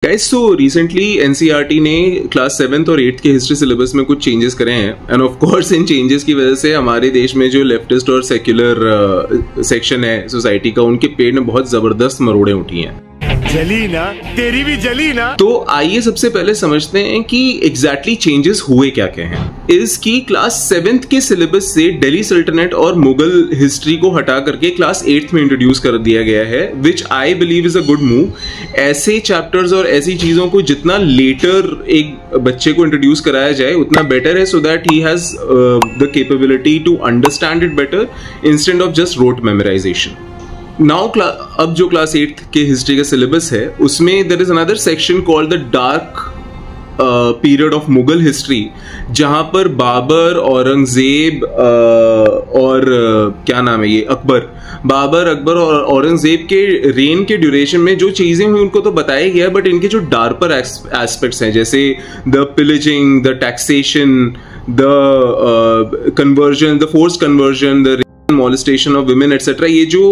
Guys, so recently NCERT ने class 7th और 8th के हिस्ट्री सिलेबस में कुछ चेंजेस करे हैं end of course in changes की वजह से हमारे देश में जो लेफ्टिस्ट और सेक्युलर सेक्शन है सोसाइटी का, उनके पेट में बहुत जबरदस्त मरोड़े उठी हैं। जली ना, तेरी भी जली ना। तो आइए सबसे पहले समझते हैं कि एग्जैक्टली चेंजेस हुए क्या क्या हैं। इसकी क्लास 7th के सिलेबस से दिल्ली सल्तनत और मुगल हिस्ट्री को हटा करके क्लास 8th में इंट्रोड्यूस कर दिया गया है, which I believe is a good move. ऐसे चैप्टर्स और ऐसी चीजों को जितना लेटर एक बच्चे को इंट्रोड्यूस कराया जाए उतना बेटर है, so that he has the capability to understand it better instead of just rote memorisation. Now अब जो क्लास 8th के हिस्ट्री का सिलेबस है उसमें there is another section called the dark period of Mughal history, जहां पर बाबर, औरंगजेब और क्या नाम है ये बाबर, अकबर और औरंगजेब के रेन के ड्यूरेशन में जो चीजें हुई उनको तो बताया गया है, बट इनके जो डार्पर एस्पेक्ट्स हैं जैसे the pillaging, the taxation, the conversion, the forced conversion, the molestation of women etcetera, ये जो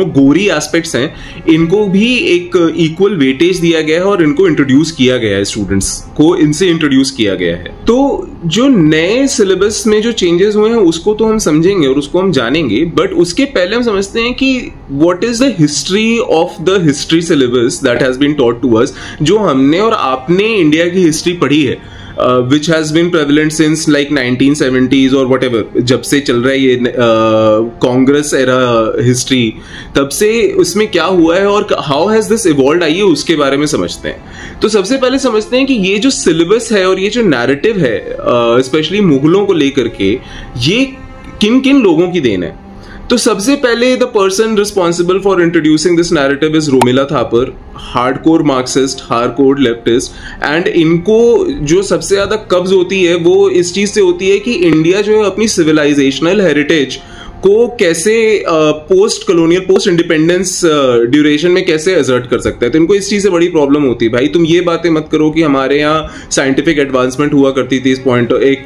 गोरी एस्पेक्ट्स हैं इनको भी एक इक्वल वेटेज दिया गया है और इनको इंट्रोड्यूस किया गया है, स्टूडेंट्स को इनसे इंट्रोड्यूस किया गया है। तो जो नए सिलेबस में जो चेंजेस हुए हैं उसको तो हम समझेंगे और उसको हम जानेंगे, बट उसके पहले हम समझते हैं कि what is the history of the history syllabus that has been taught to us, जो हमने और आपने इंडिया की हिस्ट्री पढ़ी है, which has been prevalent since like 1970s और whatever, जब से चल रहा है ये कांग्रेस एरा हिस्ट्री, तब से उसमें क्या हुआ है और हाउ हैज दिस इवॉल्व्ड, आइए उसके बारे में समझते हैं। तो सबसे पहले समझते हैं कि ये जो सिलेबस है और ये जो नैरेटिव है स्पेशली मुगलों को लेकर के, ये किन किन लोगों की देन है। तो सबसे पहले the person responsible for introducing this narrative is Romila Thapar, hardcore Marxist, hardcore leftist, and इनको जो सबसे ज्यादा कब्ज होती है वो इस चीज से होती है कि इंडिया जो है अपनी सिविलाइजेशनल हेरिटेज को कैसे post colonial, post independence duration में कैसे असर्ट कर सकता है। तो इनको इस चीज से बड़ी प्रॉब्लम होती है, भाई तुम ये बातें मत करो कि हमारे यहाँ साइंटिफिक एडवांसमेंट हुआ करती थी एक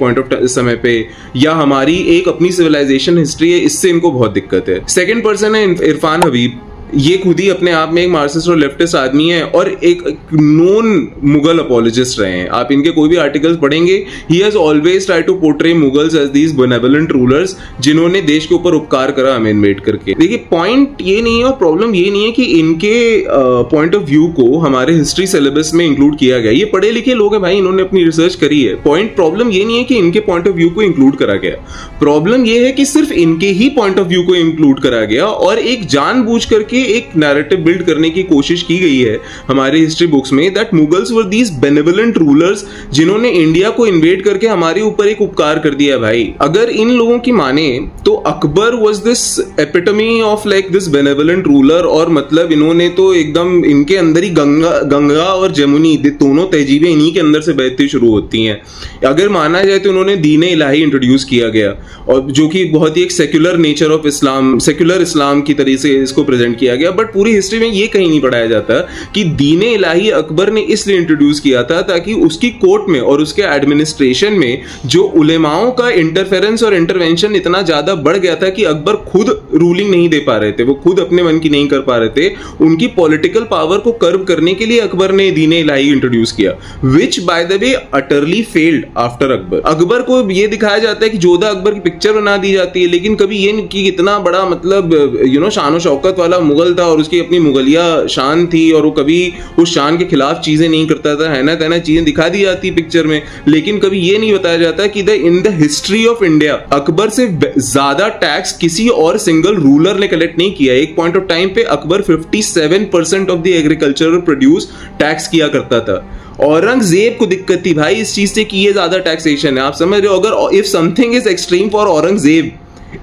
पॉइंट ऑफ समय पे, या हमारी एक अपनी सिविलाइजेशन हिस्ट्री है, इससे इनको बहुत दिक्कत है। सेकेंड पर्सन है इरफान हबीब, ये खुद ही अपने आप में एक मार्क्सिस्ट और लेफ्टिस्ट आदमी है और एक नोन मुगल अपॉलोजिस्ट रहे हैं। आप इनके कोई भी आर्टिकल्स पढ़ेंगे, he has always try to portray Mughals as these benevolent rulers जिन्होंने देश के ऊपर उपकार करा हमें इन्वेट करके। देखिए पॉइंट ये नहीं है और प्रॉब्लम ये नहीं है कि इनके पॉइंट ऑफ व्यू को हमारे हिस्ट्री सिलेबस में इंक्लूड किया गया। ये पढ़े लिखे लोग हैं भाई, इन्होंने अपनी रिसर्च करी है। प्रॉब्लम ये नहीं है कि इनके पॉइंट ऑफ व्यू को इंक्लूड करा गया, प्रॉब्लम ये है कि सिर्फ इनके ही पॉइंट ऑफ व्यू को इंक्लूड करा गया और एक जानबूझ करके एक नैरेटिव बिल्ड करने की कोशिश की गई है हमारे हिस्ट्री बुक्स में, that Mughals were these benevolent rulers जिन्होंने इंडिया को इन्वेड करके हमारे ऊपर एक उपकार कर दिया। भाई अगर इन लोगों की माने तो Akbar was this epitome of like this benevolent ruler, और मतलब इन्होंने तो एकदम इनके अंदर ही गंगा और जमुनी दोनों तहजीबें इन्हीं के अंदर से बहती शुरू होती हैं। अगर माना जाए तो उन्होंने दीन इलाही इंट्रोड्यूस किया गया, और जो कि बहुत ही एक secular nature of Islam, secular Islam की तरीके से इसको प्रेजेंट किया गया, बट पूरी हिस्ट्री में ये कहीं नहीं पढ़ाया जाता कि दीने इलाही अकबर ने इसलिए इंट्रोड्यूस किया था ताकि उसकी कोर्ट में और उसके एडमिनिस्ट्रेशन में जो उलेमाओं का इंटरफेरेंस और इंटरवेंशन इतना ज्यादा बढ़ गया था कि अकबर खुद रूलिंग नहीं दे पा रहे थे, वो खुद अपने मन की नहीं कर पा रहे थे। उनकी पॉलिटिकल पावर को कर्व करने के लिए अकबर ने दीने इलाही इंट्रोड्यूस किया, विच by the way utterly failed after Akbar. Akbar को ये दिखाया जाता है कि जोधा अकबर की पिक्चर बना दी जाती है, लेकिन कभी ये कि इतना बड़ा मतलब शान और शौकत वाला मुगल था और उसकी अपनी मुगलिया शान थी और वो कभी उस शान के खिलाफ चीजें नहीं करता था, है ना तेना चीजें दिखा दी जाती पिक्चर में, लेकिन कभी ये नहीं बताया जाता कि in the history of India Akbar से ज्यादा टैक्स किसी और सिंगल रूलर ने कलेक्ट नहीं किया। एक पॉइंट ऑफ टाइम पे Akbar 57% of the agricultural produce tax किया करता था। औरंगजेब को दिक्कत थी भाई इस चीज से कि ये ज्यादा टैक्सेशन है। आप समझ रहे हो, अगर if something is extreme for Aurangzeb,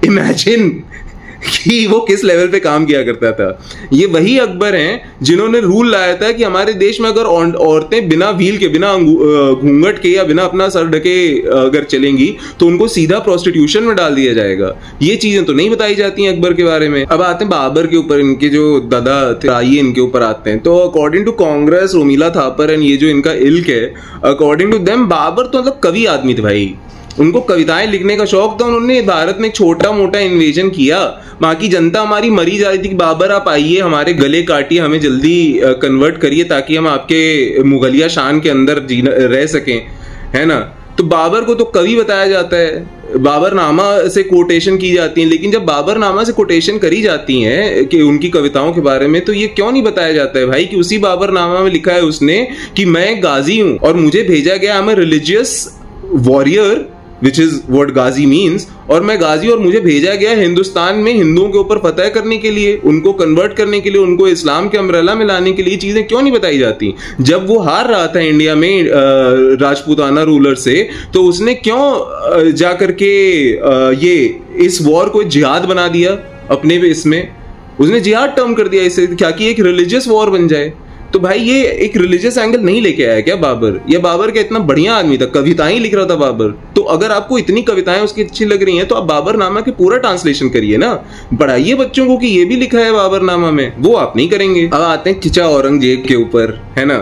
imagine कि वो किस लेवल पे काम किया करता था। ये वही अकबर हैं जिन्होंने रूल लाया था कि हमारे देश में अगर औरतें बिना व्हील के, बिना घूंघट के या बिना अपना सर ढके अगर चलेंगी तो उनको सीधा प्रोस्टिट्यूशन में डाल दिया जाएगा। ये चीजें तो नहीं बताई जाती हैं अकबर के बारे में। अब आते हैं बाबर के ऊपर, इनके जो दादा थे, आइए इनके ऊपर आते हैं। तो according to Congress, Romila Thapar and ये जो इनका इल्क है, अकॉर्डिंग टू देम बाबर तो मतलब कवि आदमी थे भाई। उनको कविताएं लिखने का शौक था, उन्होंने भारत में छोटा मोटा इन्वेजन किया, वहां की जनता हमारी मरी जा रही थी कि बाबर आप आइए, हमारे गले काटिए, हमें जल्दी कन्वर्ट करिए ताकि हम आपके मुगलिया शान के अंदर रह सकें, है ना। तो बाबर को तो कवि बताया जाता है, बाबरनामा से कोटेशन की जाती है, लेकिन जब बाबरनामा से कोटेशन करी जाती हैं कि उनकी कविताओं के बारे में, तो ये क्यों नहीं बताया जाता है भाई कि उसी बाबरनामा में लिखा है उसने कि मैं गाजी हूं और मुझे भेजा गया, I am a religious warrior which is what Ghazi means, और मैं गाजी और मुझे भेजा गया हिंदुस्तान में हिंदुओं के ऊपर फतह करने के लिए, उनको कन्वर्ट करने के लिए, उनको इस्लाम के अम्ब्रेला में लाने के लिए। चीजें क्यों नहीं बताई जाती? जब वो हार रहा था इंडिया में राजपूताना रूलर से, तो उसने क्यों जा करके ये इस वॉर को जिहाद बना दिया अपने इसमें, उसने जिहाद टर्म कर दिया इसे, क्या कि एक रिलीजियस वॉर बन जाए। तो भाई ये एक रिलीजियस एंगल नहीं लेके आया क्या बाबर? ये बाबर का इतना बढ़िया आदमी था, कविताएं लिख रहा था बाबर। तो अगर आपको इतनी कविताएं उसकी अच्छी लग रही हैं तो आप बाबरनामा के पूरा ट्रांसलेशन करिए ना, पढ़ाइए बच्चों को कि ये भी लिखा है बाबरनामा में। वो आप नहीं करेंगे। अब आते हैं खिंचा औरंगजेब के ऊपर, है ना।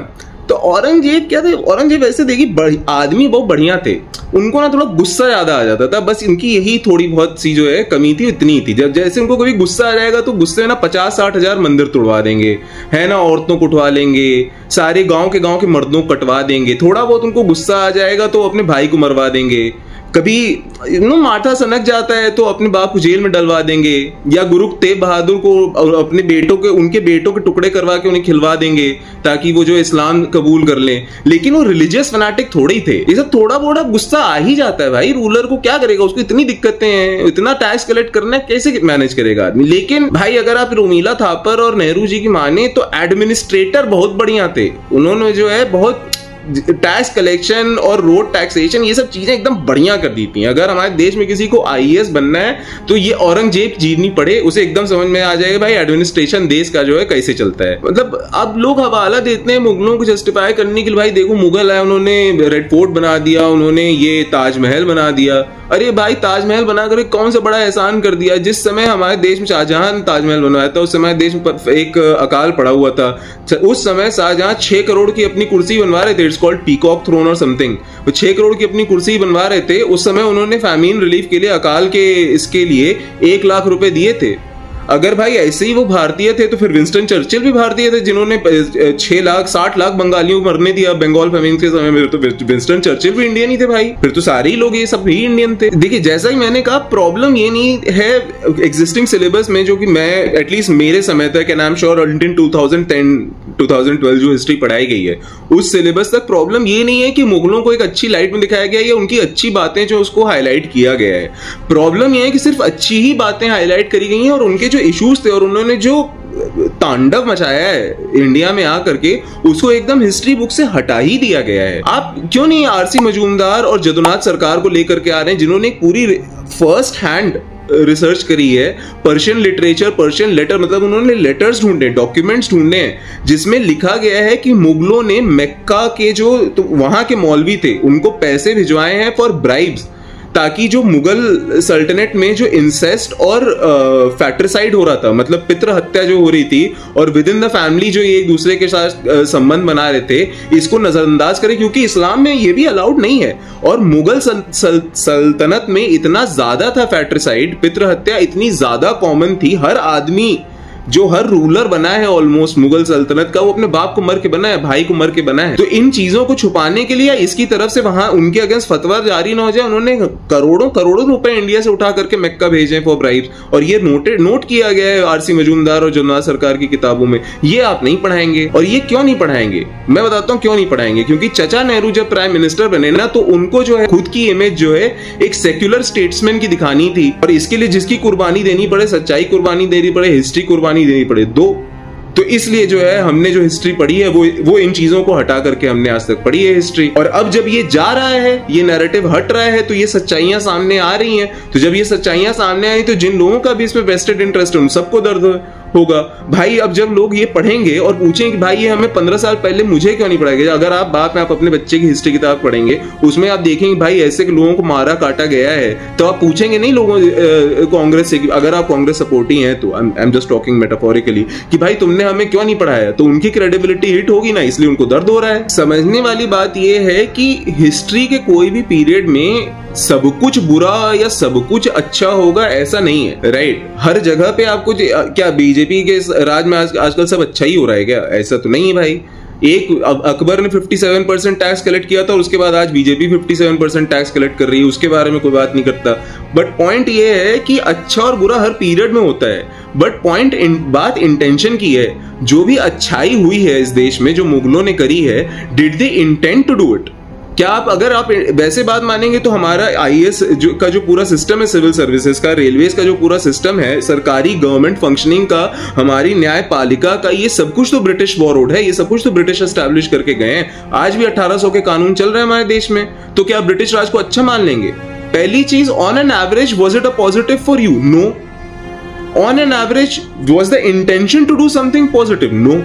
तो औरंगजेब क्या थे? औरंगजेब ऐसे देखिए आदमी बहुत बढ़िया थे, उनको ना थोड़ा गुस्सा ज्यादा आ जाता था, बस इनकी यही थोड़ी बहुत सी जो है कमी थी, इतनी थी। जब जैसे उनको कभी गुस्सा आ जाएगा तो गुस्से में ना 50-60 हजार मंदिर तोड़वा देंगे, है ना, औरतों को उठवा लेंगे, सारे गांव के मर्दों को कटवा देंगे। थोड़ा बहुत उनको गुस्सा आ जाएगा तो अपने भाई को मरवा देंगे, कभी माथा सनक जाता है तो अपने बाप को जेल में डलवा देंगे, या गुरु तेग बहादुर को अपने उनके बेटों के टुकड़े करवा के उन्हें खिलवा देंगे ताकि वो जो इस्लाम कबूल कर लें। लेकिन वो रिलीजियस फैनाटिक थोड़े ही थे। ये सब थोड़ा बोड़ा गुस्सा आ ही जाता है भाई, रूलर को क्या करेगा, उसको इतनी दिक्कतें हैं, इतना टैक्स कलेक्ट करना है, कैसे मैनेज करेगा आदमी। लेकिन भाई अगर आप रोमिला थापर और नेहरू जी की माने तो एडमिनिस्ट्रेटर बहुत बढ़िया थे, उन्होंने जो है बहुत टैक्स कलेक्शन और रोड टैक्सेशन ये सब चीजें एकदम बढ़िया कर दी थी। अगर हमारे देश में किसी को आईएएस बनना है तो ये औरंगजेब जीतनी पड़े, उसे एकदम समझ में आ जाएगा भाई एडमिनिस्ट्रेशन देश का जो है कैसे चलता है। मतलब अब लोग हवाला देते हैं मुगलों को जस्टिफाई करने के लिए, भाई देखो मुगल है, उन्होंने रेड फोर्ट बना दिया, उन्होंने ये ताजमहल बना दिया। अरे भाई ताजमहल बनाकर कौन सा बड़ा एहसान कर दिया। जिस समय हमारे देश में शाहजहां ने ताजमहल बनवाया था उस समय देश में एक अकाल पड़ा हुआ था, उस समय शाहजहां 6 करोड़ की अपनी कुर्सी बनवा रहे थे, इट्स कॉल्ड पीकॉक थ्रोन और समथिंग, 6 करोड़ की अपनी कुर्सी बनवा रहे थे। उस समय उन्होंने फैमिन रिलीफ के लिए, अकाल के इसके लिए 1 लाख रुपए दिए थे। अगर भाई ऐसे ही वो भारतीय थे तो फिर विंस्टन चर्चिल भी भारतीय थे जिन्होंने 6 लाख 60 लाख बंगालियों को मरने दिया बंगाल फेमिन के समय में। तो विंस्टन चर्चिल भी इंडियन ही थे भाई, फिर तो सारे ही लोग ये सब भी इंडियन थे। देखिए जैसा ही मैंने कहा, प्रॉब्लम ये नहीं है एग्जिस्टिंग सिलेबस में, जो कि मैं एटलीस्ट मेरे समय तक and I am sure until 2010-2012 जो हिस्ट्री पढ़ाई गई है उस सिलेबस तक, प्रॉब्लम ये नहीं है कि मुगलों को एक अच्छी लाइट में दिखाया गया है या उनकी अच्छी बातें जो उसको हाईलाइट किया गया है। प्रॉब्लम ये है कि सिर्फ अच्छी ही बातें हाईलाइट करी गई हैं और उनके जो इश्यूज थे और उन्होंने जो तांडव मचाया है इंडिया में आकर के, उसको एकदम हिस्ट्री बुक से हटा ही दिया गया है। आप क्यों नहीं आरसी मजूमदार और जदुनाथ सरकार को लेकर के आ रहे हैं जिन्होंने एक पूरी फर्स्ट हैंड रिसर्च करी है, पर्शियन लिटरेचर, पर्शियन लेटर, मतलब उन्होंने लेटर्स ढूंढे, डॉक्यूमेंट्स ढूंढे हैं जिसमें लिखा गया है कि मुगलों ने मक्का के जो तो वहां के मौलवी थे उनको पैसे भिजवाए हैं फॉर ब्राइब्स, ताकि जो मुगल सल्तनत में जो इंसेस्ट और फैट्रिसाइड हो रहा था, मतलब पितृ हत्या जो हो रही थी और विद इन द फैमिली जो ये एक दूसरे के साथ संबंध बना रहे थे, इसको नजरअंदाज करें क्योंकि इस्लाम में ये भी अलाउड नहीं है। और मुगल सल्तनत में इतना ज्यादा था फैट्रिसाइड, पितृ हत्या इतनी ज्यादा कॉमन थी, हर आदमी जो हर रूलर बना है ऑलमोस्ट मुगल सल्तनत का वो अपने बाप को मर के बना है, भाई को मर के बना है। तो इन चीजों को छुपाने के लिए इसकी तरफ से वहां उनके अगेंस्ट फतवा जारी ना हो जाए, उन्होंने करोड़ों रुपए इंडिया से उठा करके मक्का भेजे फॉर ब्राइब्स, और ये नोट किया गया है आरसी मजूमदार और जदुनाथ सरकार की किताबों में। ये आप नहीं पढ़ाएंगे। और ये क्यों नहीं पढ़ाएंगे, मैं बताता हूं क्यों नहीं पढ़ाएंगे। क्योंकि चचा नेहरू जब प्राइम मिनिस्टर बने ना, तो उनको जो है खुद की इमेज जो है एक सेक्युलर स्टेट्समैन की दिखानी थी, और इसके लिए जिसकी कुर्बानी देनी पड़े, सच्चाई कुर्बानी देनी पड़े, हिस्ट्री कुर्बानी देनी पड़े, दो। तो इसलिए जो है हमने जो हिस्ट्री पढ़ी है वो इन चीजों को हटा करके हमने आज तक पढ़ी है हिस्ट्री। और अब जब ये जा रहा है, ये नैरेटिव हट रहा है, तो ये सच्चाइयां सामने आ रही हैं। तो जब ये सच्चाइयां सामने आई तो जिन लोगों का भी इसमें वेस्टेड इंटरेस्ट है उन सबको दर्द होगा भाई। अब जब लोग ये पढ़ेंगे और पूछेंगे कि भाई ये हमें 15 साल पहले मुझे क्यों नहीं पढ़ाया गया, अगर आप बाप में आप अपने बच्चे की हिस्ट्री किताब पढ़ेंगे उसमें आप देखेंगे भाई ऐसे लोगों को मारा काटा गया है, तो आप पूछेंगे नहीं लोगों कांग्रेस से, अगर आप कांग्रेस सपोर्टी हैं तो I am just talking metaphorically, कि भाई तुमने हमें क्यों नहीं पढ़ाया, तो उनकी क्रेडिबिलिटी हिट होगी ना, इसलिए उनको दर्द हो रहा है। समझने वाली बात यह है कि हिस्ट्री के कोई भी पीरियड में सब कुछ बुरा या सब कुछ अच्छा होगा ऐसा नहीं है, राइट? हर जगह पे आपको क्या बीजेपी के राज में आजकल सब अच्छा ही हो रहा है क्या? ऐसा तो नहीं है भाई। एक अकबर ने 57% टैक्स कलेक्ट किया था और उसके बाद आज बीजेपी 57% टैक्स कलेक्ट कर रही है, उसके बारे में कोई बात नहीं करता। बट पॉइंट ये है कि अच्छा और बुरा हर पीरियड में होता है, बट बात इंटेंशन की है। जो भी अच्छाई हुई है इस देश में, जो मुगलों ने करी है, did they intend to do it? क्या अगर आप वैसे बात मानेंगे तो हमारा आईएएस का जो पूरा सिस्टम है, सिविल सर्विसेज का, रेलवेज का जो पूरा सिस्टम है, सरकारी गवर्नमेंट फंक्शनिंग का, हमारी न्यायपालिका का, ये सब कुछ तो ब्रिटिश वॉरवुड है, ये सब कुछ तो ब्रिटिश एस्टैब्लिश करके गए हैं। आज भी 1800 के कानून चल रहे हैं हमारे देश में, तो क्या आप ब्रिटिश राज को अच्छा मान लेंगे? पहली चीज, on an average was it a positive for you? No. On an average was the intention to do something positive? No.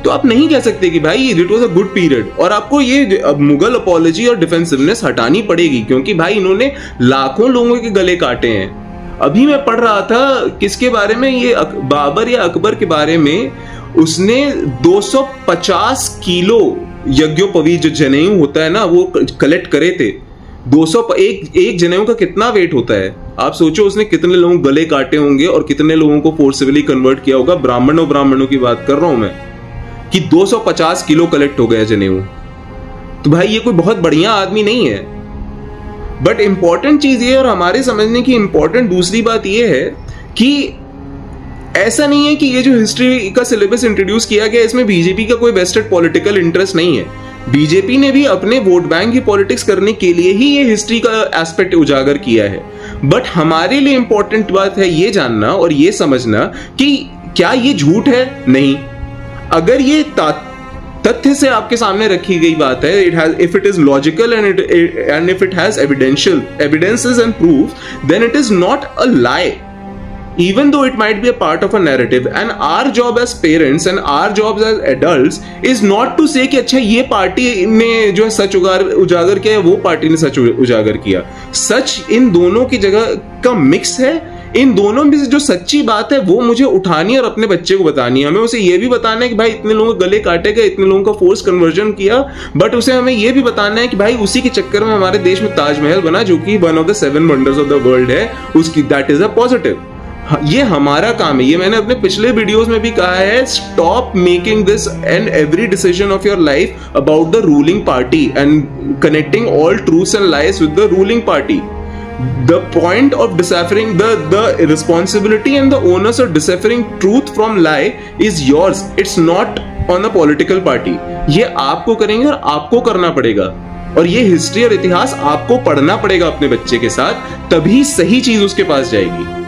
तो आप नहीं कह सकते कि भाई it was a good period. और आपको ये मुगल अपॉलॉजी और डिफेंसिवनेस हटानी पड़ेगी, क्योंकि भाई इन्होंने लाखों लोगों के गले काटे हैं। अभी मैं पढ़ रहा था किसके बारे में, ये बाबर या अकबर के बारे में, उसने 250 किलो यज्ञोपवीत जो जनेऊ होता है ना, वो कलेक्ट करे थे। 201 जनेऊ का कितना वेट होता है? आप सोचो उसने कितने लोगों के गले काटे होंगे और कितने लोगों को फोर्सिबली कन्वर्ट किया होगा। ब्राह्मणों की बात कर रहा हूं मैं, कि 250 किलो कलेक्ट हो गया जनेऊ। तो भाई ये कोई बहुत बढ़िया आदमी नहीं है। बट इंपॉर्टेंट चीज ये, और हमारे समझने की इंपॉर्टेंट दूसरी बात ये है कि ऐसा नहीं है कि ये जो हिस्ट्री का सिलेबस इंट्रोड्यूस किया गया, इसमें बीजेपी का कोई वेस्टेड पॉलिटिकल इंटरेस्ट नहीं है। बीजेपी ने भी अपने वोट बैंक की पॉलिटिक्स करने के लिए ही ये हिस्ट्री का एस्पेक्ट उजागर किया है। बट हमारे लिए इंपॉर्टेंट बात है ये जानना और ये समझना कि क्या ये झूठ है? नहीं। अगर ये तथ्य से आपके सामने रखी गई बात है, if it is logical and if it has evidences and proof, then it is not a lie, even though it might be a part of a narrative. And our job as parents and our jobs as adults is not to say कि अच्छा ये party ने जो है सच उजागर किया है, वो पार्टी ने सच उजागर किया। सच इन दोनों की जगह का मिक्स है। इन दोनों में से जो सच्ची बात है वो मुझे उठानी है और अपने बच्चे को बतानी है। हमें उसे ये भी बताना है कि भाई इतने लोगों के गले काटे गए, इतने लोगों का फोर्स कन्वर्जन किया, बट उसे हमें ये भी बताना है कि भाई उसी के चक्कर में हमारे देश में ताजमहल बना, जो कि one of the 7 wonders of the world है, उसकी दैट इज अ पॉजिटिव। ये हमारा काम है। ये मैंने अपने पिछले वीडियोस में भी कहा है, stop making this and every decision of your life about the ruling party and connecting all truths and lies with the ruling party. The point of deciphering the responsibility and the onus of deciphering truth from lie is yours. It's not on the political party. ये आपको करेंगे और आपको करना पड़ेगा, और ये history और इतिहास आपको पढ़ना पड़ेगा अपने बच्चे के साथ, तभी सही चीज उसके पास जाएगी.